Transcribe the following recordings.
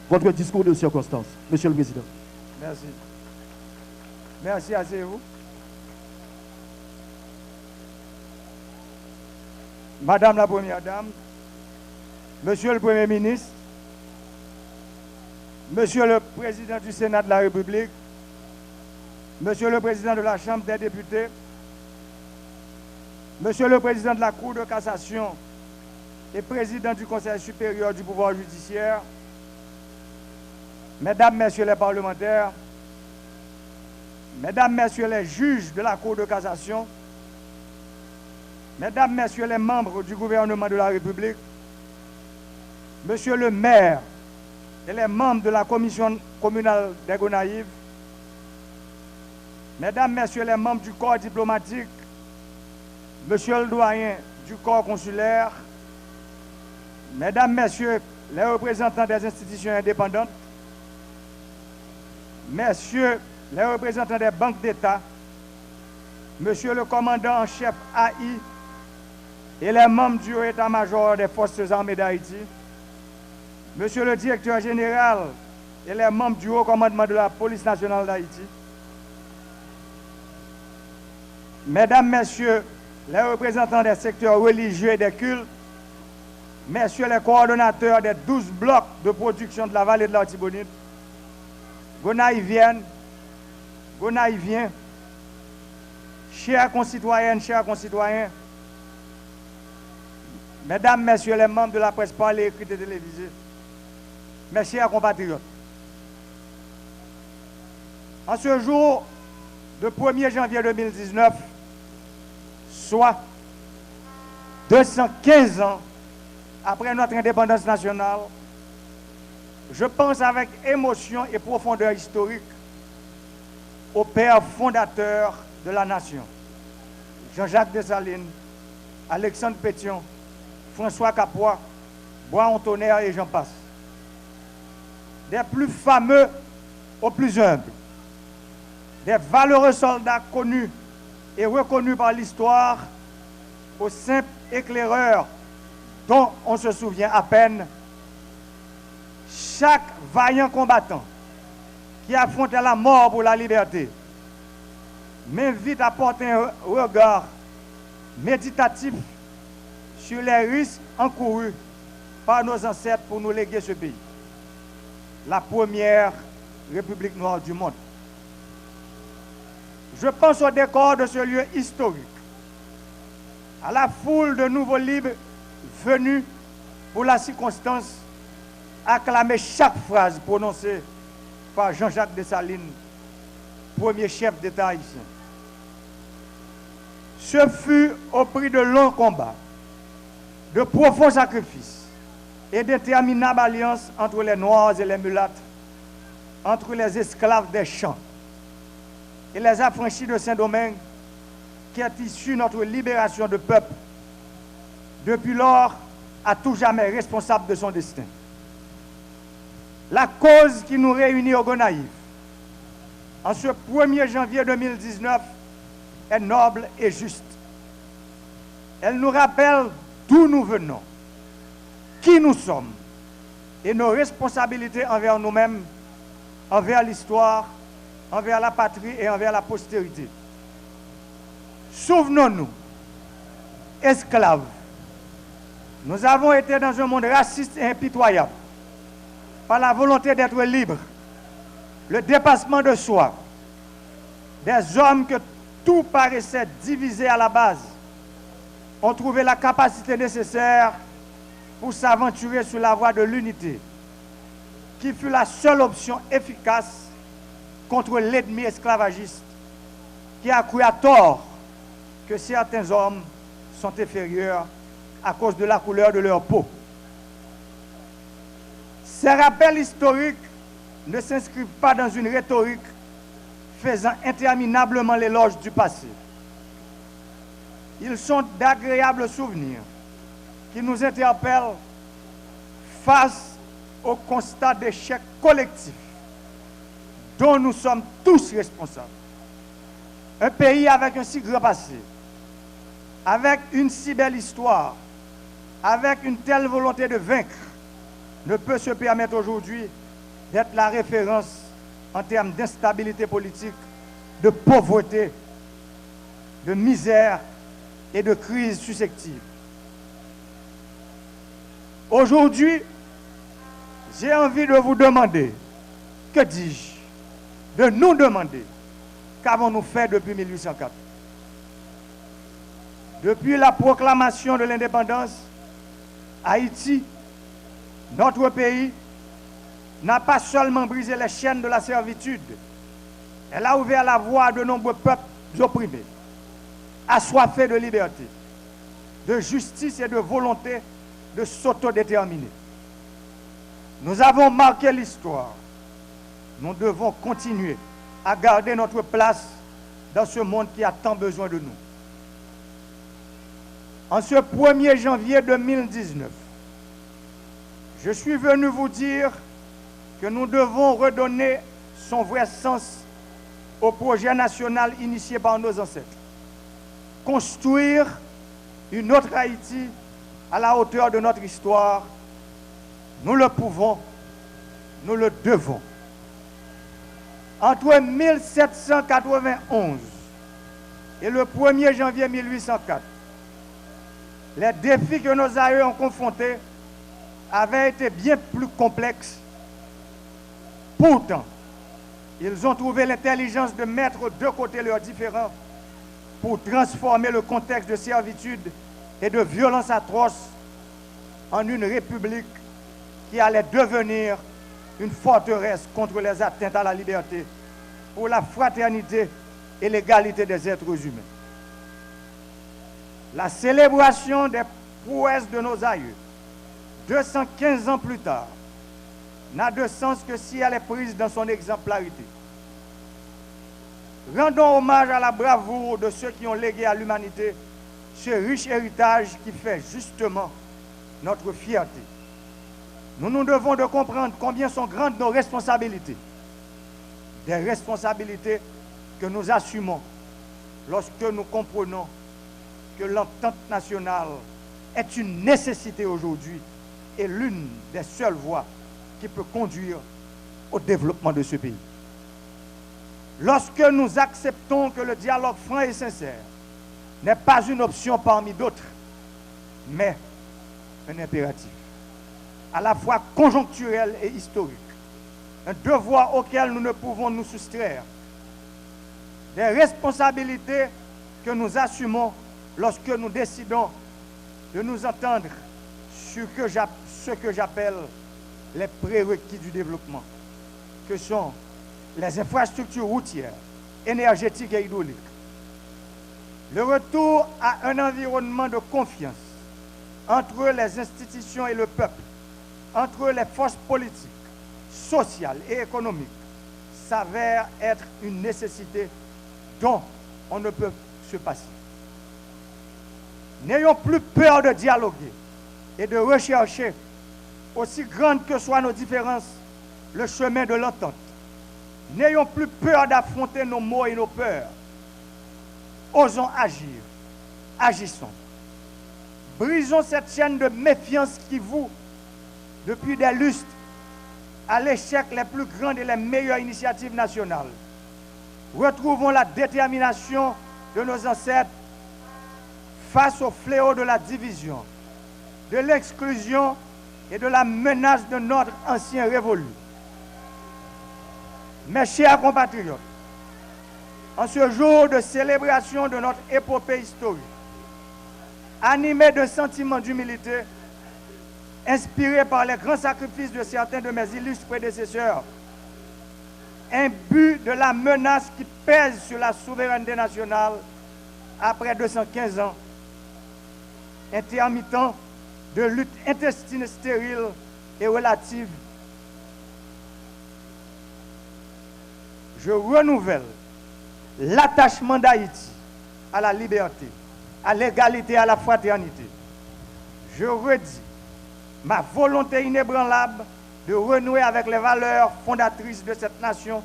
votre discours de circonstance, Monsieur le Président. Merci. Merci, asseyez-vous. Madame la Première Dame, Monsieur le Premier ministre, Monsieur le Président du Sénat de la République, Monsieur le Président de la Chambre des députés, Monsieur le Président de la Cour de cassation et Président du Conseil supérieur du pouvoir judiciaire, Mesdames, Messieurs les parlementaires, Mesdames, Messieurs les juges de la Cour de cassation, Mesdames, Messieurs les membres du gouvernement de la République, Monsieur le maire et les membres de la commission communale des Gonaïves, Mesdames, Messieurs les membres du corps diplomatique, Monsieur le doyen du corps consulaire, Mesdames, Messieurs les représentants des institutions indépendantes, Messieurs les représentants des banques d'État, Monsieur le commandant en chef AI et les membres du haut état-major des forces armées d'Haïti, Monsieur le directeur général et les membres du haut commandement de la police nationale d'Haïti, Mesdames, Messieurs les représentants des secteurs religieux et des cultes, Messieurs les coordonnateurs des 12 blocs de production de la vallée de l'Artibonite, Gonaïviennes, Gonaïviens, chers concitoyennes, chers concitoyens, Mesdames, Messieurs les membres de la presse parlée, écrite et télévisée, mes chers compatriotes, en ce jour de 1er janvier 2019, soit 215 ans après notre indépendance nationale, je pense avec émotion et profondeur historique au père fondateur de la nation, Jean-Jacques Dessalines, Alexandre Pétion, François Capois, Bois Tonnerre et j'en passe. Des plus fameux aux plus humbles, des valeureux soldats connus et reconnus par l'histoire, aux simples éclaireurs dont on se souvient à peine, chaque vaillant combattant qui affrontait la mort pour la liberté m'invite à porter un regard méditatif sur les risques encourus par nos ancêtres pour nous léguer ce pays, la première République noire du monde. Je pense au décor de ce lieu historique, à la foule de nouveaux libres venus pour la circonstance acclamer chaque phrase prononcée par Jean-Jacques Dessalines, premier chef d'État haïtien. Ce fut au prix de longs combats, de profonds sacrifices et d'interminables alliances entre les Noirs et les mulattes, entre les esclaves des champs et les affranchis de Saint-Domingue, qui est issue notre libération de peuple, depuis lors à tout jamais responsable de son destin. La cause qui nous réunit au Gonaïves, en ce 1er janvier 2019, est noble et juste. Elle nous rappelle d'où nous venons, qui nous sommes, et nos responsabilités envers nous-mêmes, envers l'histoire, envers la patrie et envers la postérité. Souvenons-nous, esclaves, nous avons été dans un monde raciste et impitoyable, par la volonté d'être libres, le dépassement de soi, des hommes que tout paraissait divisé à la base, ont trouvé la capacité nécessaire pour s'aventurer sur la voie de l'unité, qui fut la seule option efficace contre l'ennemi esclavagiste, qui a cru à tort que certains hommes sont inférieurs à cause de la couleur de leur peau. Ces rappels historiques ne s'inscrivent pas dans une rhétorique faisant interminablement l'éloge du passé. Ils sont d'agréables souvenirs qui nous interpellent face au constat d'échec collectif dont nous sommes tous responsables. Un pays avec un si grand passé, avec une si belle histoire, avec une telle volonté de vaincre, ne peut se permettre aujourd'hui d'être la référence en termes d'instabilité politique, de pauvreté, de misère et de crise susceptible. Aujourd'hui, j'ai envie de vous demander, que dis-je, de nous demander, qu'avons-nous fait depuis 1804? Depuis la proclamation de l'indépendance, Haïti, notre pays, n'a pas seulement brisé les chaînes de la servitude, elle a ouvert la voie à de nombreux peuples opprimés, assoiffés de liberté, de justice et de volonté de s'autodéterminer. Nous avons marqué l'histoire. Nous devons continuer à garder notre place dans ce monde qui a tant besoin de nous. En ce 1er janvier 2019, je suis venu vous dire que nous devons redonner son vrai sens au projet national initié par nos ancêtres. Construire une autre Haïti à la hauteur de notre histoire, nous le pouvons, nous le devons. Entre 1791 et le 1er janvier 1804, les défis que nos aïeux ont confrontés avaient été bien plus complexes. Pourtant, ils ont trouvé l'intelligence de mettre de côté leurs différends pour transformer le contexte de servitude et de violence atroce en une république qui allait devenir une forteresse contre les atteintes à la liberté, pour la fraternité et l'égalité des êtres humains. La célébration des prouesses de nos aïeux, 215 ans plus tard, n'a de sens que si elle est prise dans son exemplarité. Rendons hommage à la bravoure de ceux qui ont légué à l'humanité ce riche héritage qui fait justement notre fierté. Nous nous devons de comprendre combien sont grandes nos responsabilités. Des responsabilités que nous assumons lorsque nous comprenons que l'entente nationale est une nécessité aujourd'hui et l'une des seules voies qui peut conduire au développement de ce pays. Lorsque nous acceptons que le dialogue franc et sincère n'est pas une option parmi d'autres, mais un impératif, à la fois conjoncturel et historique, un devoir auquel nous ne pouvons nous soustraire, des responsabilités que nous assumons lorsque nous décidons de nous entendre sur ce que j'appelle les prérequis du développement, que sont les infrastructures routières, énergétiques et hydrauliques, le retour à un environnement de confiance entre les institutions et le peuple, entre les forces politiques, sociales et économiques, s'avère être une nécessité dont on ne peut se passer. N'ayons plus peur de dialoguer et de rechercher, aussi grandes que soient nos différences, le chemin de l'entente. N'ayons plus peur d'affronter nos maux et nos peurs. Osons agir. Agissons. Brisons cette chaîne de méfiance qui vous, depuis des lustres, à l'échec les plus grandes et les meilleures initiatives nationales. Retrouvons la détermination de nos ancêtres face au fléau de la division, de l'exclusion et de la menace de notre ancien révolu. Mes chers compatriotes, en ce jour de célébration de notre épopée historique, animé de sentiments d'humilité, inspiré par les grands sacrifices de certains de mes illustres prédécesseurs, imbu de la menace qui pèse sur la souveraineté nationale après 215 ans, intermittent de lutte intestine stérile et relative, je renouvelle l'attachement d'Haïti à la liberté, à l'égalité, à la fraternité. Je redis ma volonté inébranlable de renouer avec les valeurs fondatrices de cette nation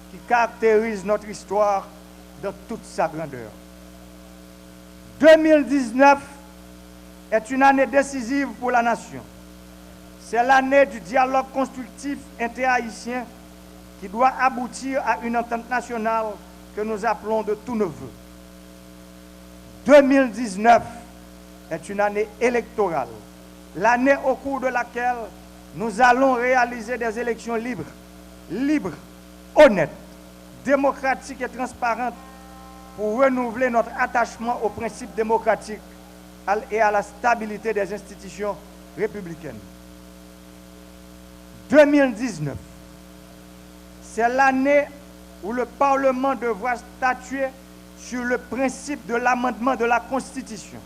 qui caractérisent notre histoire dans toute sa grandeur. 2019 est une année décisive pour la nation. C'est l'année du dialogue constructif interhaïtien qui doit aboutir à une entente nationale que nous appelons de tous nos voeux. 2019 est une année électorale, l'année au cours de laquelle nous allons réaliser des élections libres, honnêtes, démocratiques et transparentes pour renouveler notre attachement aux principes démocratiques et à la stabilité des institutions républicaines. 2019, c'est l'année où le Parlement devra statuer sur le principe de l'amendement de la Constitution.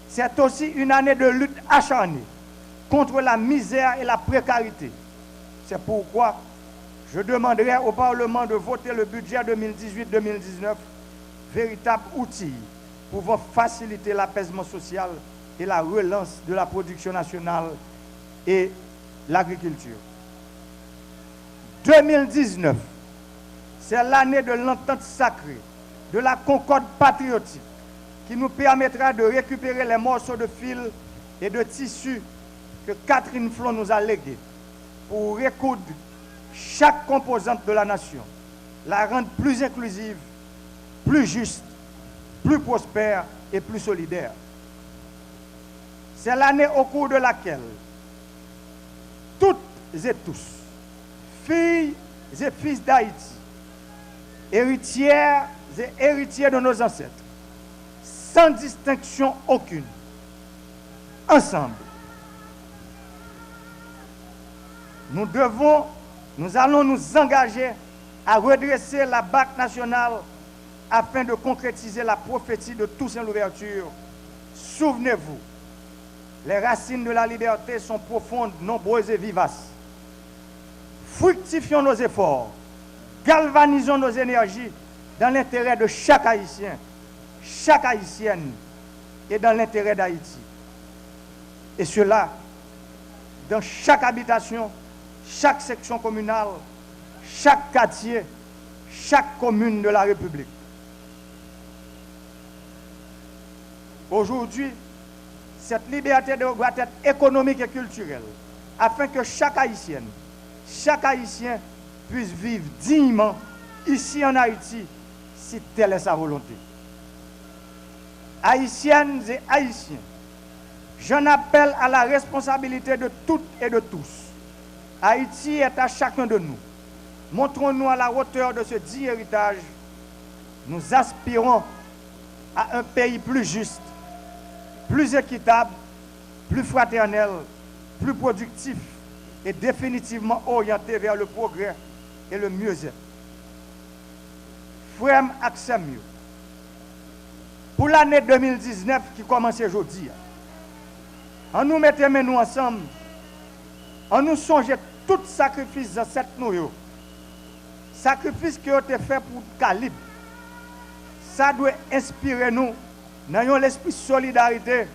C'est aussi une année de lutte acharnée contre la misère et la précarité. C'est pourquoi je demanderai au Parlement de voter le budget 2018-2019, véritable outil pouvant faciliter l'apaisement social et la relance de la production nationale et l'agriculture. 2019, c'est l'année de l'entente sacrée, de la concorde patriotique, qui nous permettra de récupérer les morceaux de fil et de tissu que Catherine Flon nous a légués pour recoudre chaque composante de la nation, la rendre plus inclusive, plus juste, plus prospère et plus solidaire. C'est l'année au cours de laquelle toutes et tous, filles et fils d'Haïti, héritières et héritiers de nos ancêtres, sans distinction aucune, ensemble, nous allons nous engager à redresser la BAC nationale afin de concrétiser la prophétie de Toussaint Louverture. Souvenez-vous, les racines de la liberté sont profondes, nombreuses et vivaces. Fructifions nos efforts, galvanisons nos énergies dans l'intérêt de chaque Haïtien, chaque Haïtienne et dans l'intérêt d'Haïti. Et cela, dans chaque habitation, chaque section communale, chaque quartier, chaque commune de la République. Aujourd'hui, cette liberté doit être économique et culturelle, afin que chaque Haïtienne, chaque Haïtien puisse vivre dignement ici en Haïti, si telle est sa volonté. Haïtiennes et Haïtiens, j'en appelle à la responsabilité de toutes et de tous. Haïti est à chacun de nous. Montrons-nous à la hauteur de ce dit héritage. Nous aspirons à un pays plus juste, plus équitable, plus fraternel, plus productif et définitivement orienté vers le progrès et le mieux-être. Frère Aksemio, pour l'année 2019 qui commence aujourd'hui, on nous mettait nous ensemble, on nous songeait tout sacrifice dans cette nous, sacrifice qui a été fait pour Calibre. Ça doit inspirer nous, dans l'esprit de solidarité.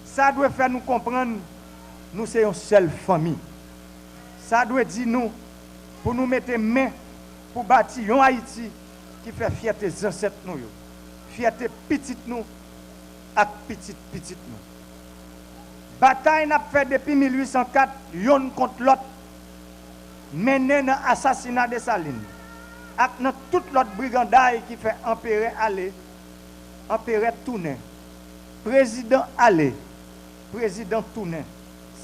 Ça doit faire nous comprendre, nous sommes une seule famille. Ça doit dire nous, pour nous mettre main pour bâtir un Haïti qui fait fierté des ancêtres nous, fierté petite nous et petite nous. Bataille n'a fait depuis 1804, yon contre l'autre, mené dans l'assassinat de Saline. Et dans toute l'autre brigandaille qui fait empereur aller, empereur tourner, président aller, président tourner,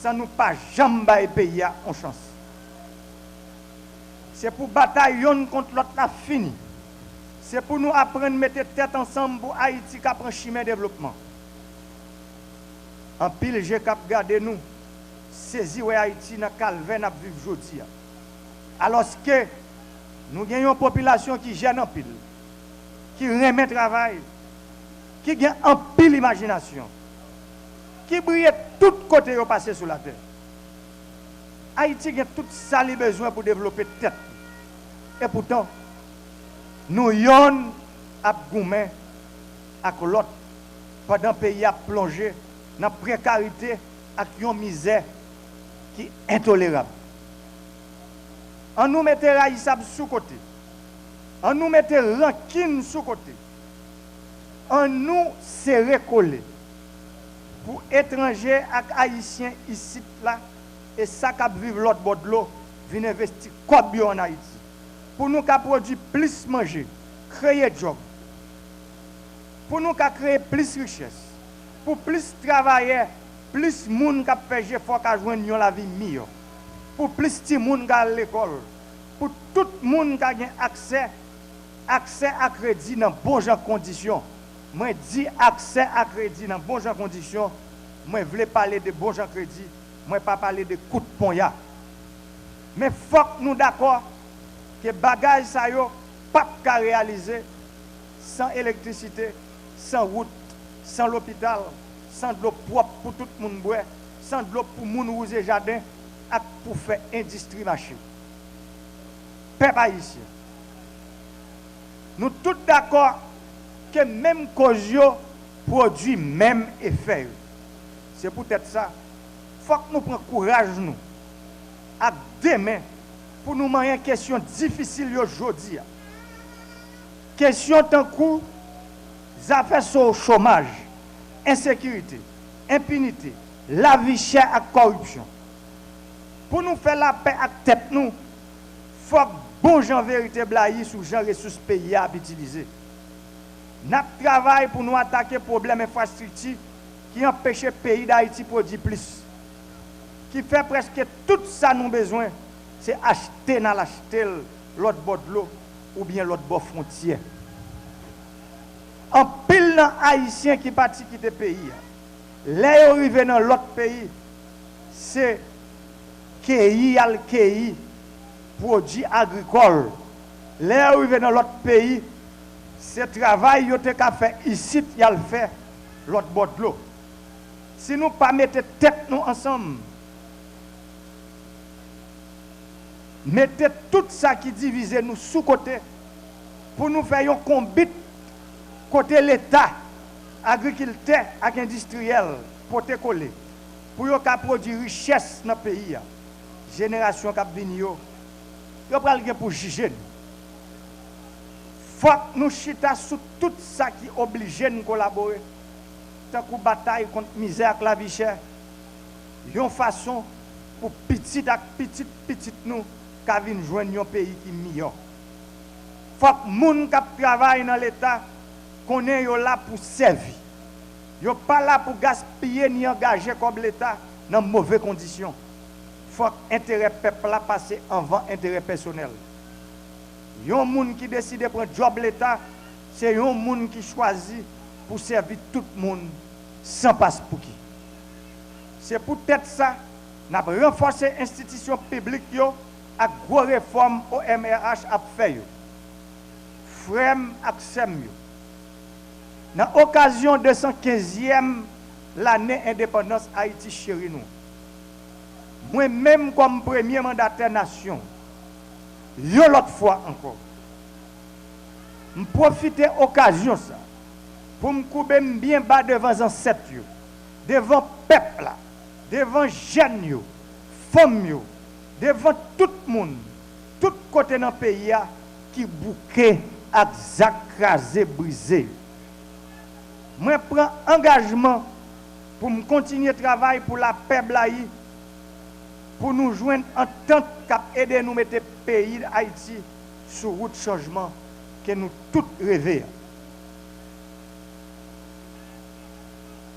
ça nous pas jamais pays en chance. C'est pour bataille yon contre l'autre la fini. C'est pour nous apprendre à mettre tête ensemble pour Haïti qui apprend chemin développement. En pile, j'ai cap garder nous, saisi où Haïti dans calvaire n'a vivre aujourd'hui. Alors que nous avons une population qui gêne en pile, qui remet travail, qui gagne en pile imagination, qui brille de tous côtés au passé sur la terre. Haïti a tout ça les besoin pour développer tête. Et pourtant, nous yon à goumen à l'autre pendant le pays a plongé dans la précarité et une misère qui est intolérable. On nous mette Raïsab sous côté. On nous mette rancune sous côté. On nous serre collé. pour étrangers et haïtiens ici là et ça qui vivent l'autre bord de l'eau viennent investir comme en Haïti pour nous produire plus manger, créer job, pour nous créer plus richesse, pour plus travailler, plus monde qui fait effort qu'à joindre la vie meilleure, pour plus de monde qui à l'école, pour tout le monde qui a accès à crédit dans bonnes conditions. Moi dis accès à crédit dans bonnes conditions. Moi voulais parler de bons crédit, moi pas parler de coup de pont ya. Mais faut que nous d'accord que bagage ça yo pas qu'à réaliser sans électricité, sans route, sans l'hôpital, sans de l'eau propre pour tout le monde boire, sans de l'eau pour moun rouser jardin et pour faire industrie marché. Peuple haïtien. Nous tous d'accord que même cause yo produit même effet. C'est peut-être ça. Il faut que nous prenions courage nous à demain pour nous marier une question difficile aujourd'hui. Question tant que affaires sur le chômage, insécurité, impunité, la vie chère et corruption. Pour nous faire la paix avec tête nous, il faut que bon gens vérité blaye sur gens ressources pays à utiliser. Nous travaillons pour nous attaquer les problèmes infrastructures qui empêchent le pays d'Haïti de produire plus. Qui fait presque tout ça nous besoin, c'est acheter dans l'acheter l'autre bord de l'eau ou bien l'autre bord frontière. En pile haïtien qui parti quitter le pays. Les arrivés dans l'autre pays, c'est pays al pays produits agricoles. Les arrivés dans l'autre pays, c'est travail yo te ka fait ici, y a le fait l'autre bord de l'eau. Si nous pas mettre tête nous ensemble, mettez tout ça qui divise nous sous côté pour nous faire un combat côté l'État, agriculteur et industriel pour te coller. Pour yo ka produire richesse dans le pays. Génération qui vient yo pral gen pour juger. Faut que nous chita sur tout ça qui oblige nous collaborer. Tant que bataille contre misère et la vie chère. Une façon pour petit à petit nous qui viennent joindre un pays qui est meilleur. Faut que les gens qui travaillent dans l'État connaissent là pour servir. Ils ne sont pas là pour gaspiller ni engager comme l'État dans de mauvaises conditions. Il faut que l'intérêt peuple passe avant l'intérêt personnel. Il y a des gens qui décident de prendre job l'État, c'est un monde qui choisit pour servir tout le monde sans passe pour qui. C'est peut-être ça, nous avons renforcé l'institution publique avec gros réformes au MRH à faire. Frem Aksem. Dans l'occasion de 215e l'année indépendance Haïti chéri nous. Moi-même comme premier mandataire nation, l'autre fois encore, je profite de l'occasion ça pour me couper bien bas devant les ancêtres, devant le peuple, devant les jeunes, les femmes, devant tout le monde, tout côté dans le pays qui bouquet à crasé, brisé. Je prends engagement pour me continuer à travailler pour la paix blaye, pour nous joindre en tant qu'aider nous mettre le pays d'Haïti sur route de changement que nous tous rêvons.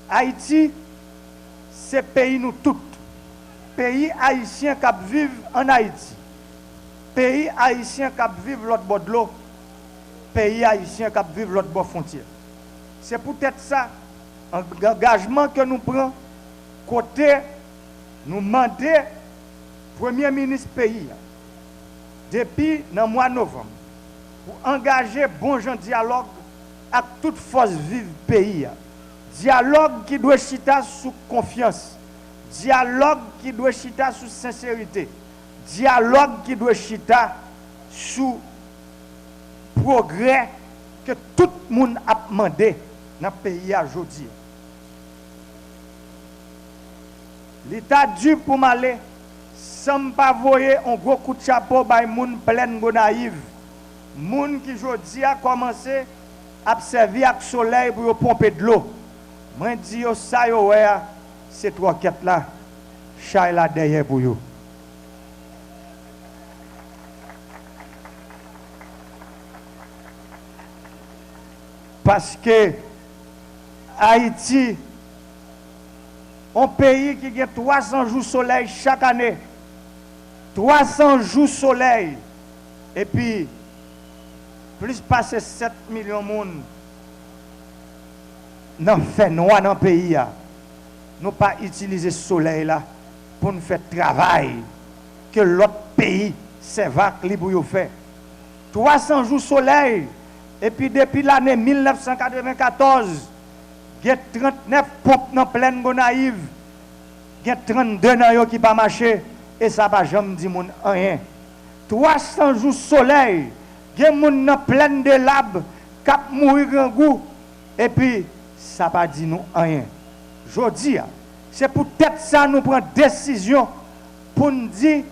Haïti, c'est pays nous tous. Pays haïtien qui vivent en Haïti. Pays haïtien qui vivent l'autre bord de l'eau. Pays haïtien qui vivent l'autre bord frontière. C'est peut-être ça, l'engagement que nous prenons, côté nous demander Premier ministre pays, depuis le mois de novembre, pour engager bon gens dialogue avec toute force vive pays. Dialogue qui doit chita sous confiance. Dialogue qui doit chita sous sincérité. Dialogue qui doit chita sous progrès que tout le monde a demandé dans le pays aujourd'hui. L'État dû pour m'aller sans pas voyer un gros coup de chapeau par les gens plein de naïfs. Les gens qui aujourd'hui a commencé à servir avec le soleil pour pomper de l'eau. Moi dis yo ça yo ouais, c'est trois quêtes là. Chay là derrière pour yo. Parce que Haïti, un pays qui a 300 jours soleil chaque année. 300 jours soleil. Et puis, plus passer 7 millions de monde dans fait noir dans le pays. Nous pas utiliser le soleil là pour nous faire travail que l'autre pays, c'est vac libre fait. 300 jours soleil. Et puis depuis l'année 1994, il y a 39 pompes dans pleine Gonaïve. Il y a 32 dans qui pas marché. Et ça va jamais dire rien. 300 jours soleil. Il y a des gens dans pleine de lab qui mourir en goût. Et puis, ça va dire nous rien. Je dis, c'est peut-être ça nous prend décision pour nous dire,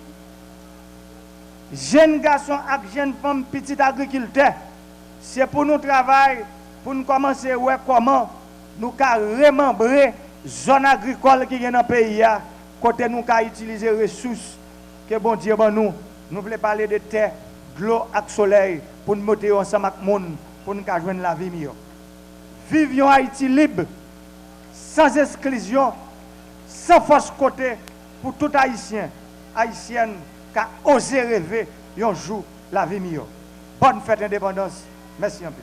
jeunes garçons et jeunes femmes, petits agriculteurs, c'est pour nous travailler, pour nous commencer à voir comment nous pouvons remembrer les zones agricoles qui sont dans le pays, côté nous pouvons utiliser les ressources que bon Dieu nous. Nous voulons parler de terre, de l'eau et de soleil pour nous monter ensemble avec le monde, pour nous joindre la vie meilleure. Vivions Haïti libre, sans exclusion, sans force côté, pour tout Haïtien, Haïtienne qui a osé rêver un jour la vie meilleure. Bonne fête d'indépendance. Merci un peu.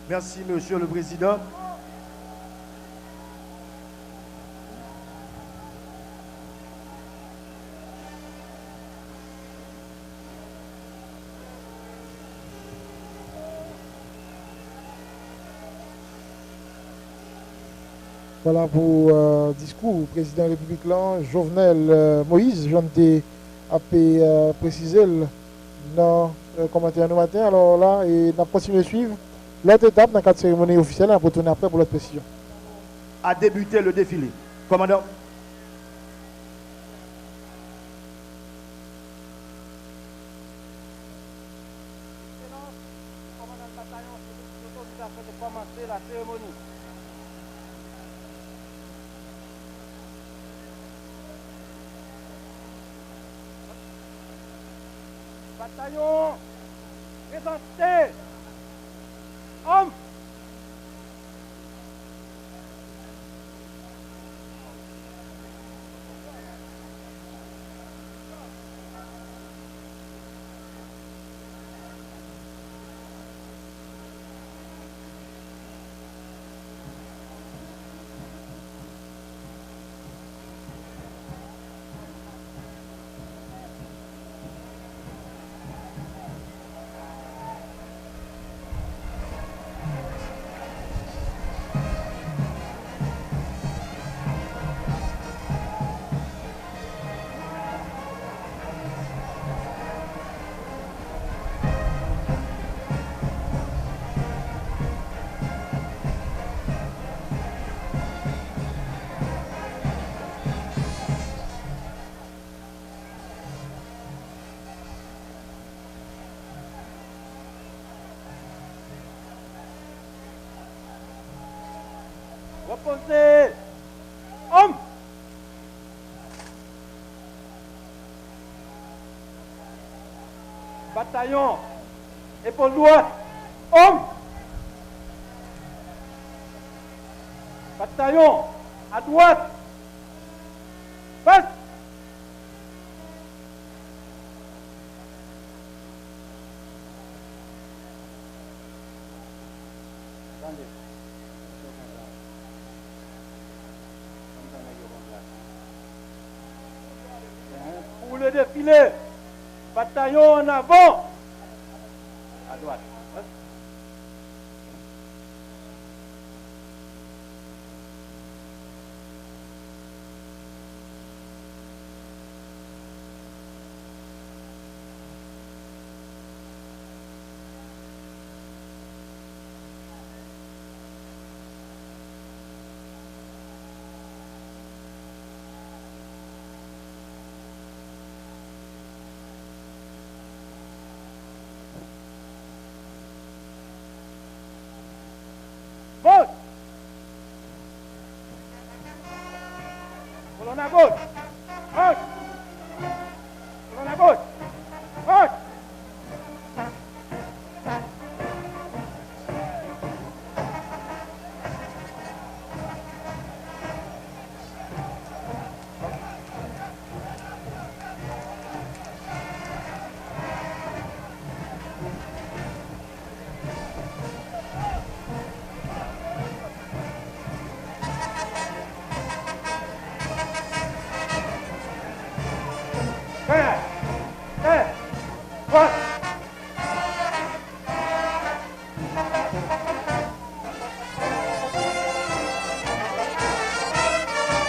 Merci, Monsieur le Président. Voilà pour discours président de la République là, Jovenel Moïse, j'en ai précisé dans le commentaire du matin. Alors là, et on continue de suivre l'autre étape dans la cérémonie officielle, on va retourner après pour l'autre précision. A débuté le défilé. Commandant. De commencer la cérémonie. Bataillon, présenté. Homme. Reposez. Homme. Bataillon. Épaule droite. Homme. Bataillon. À droite. Face. Attendez. Pour le défilé, bataillon en avant, à droite. Colonne à gauche. Marche. Colonne à gauche. Marche. Hey, hey, what?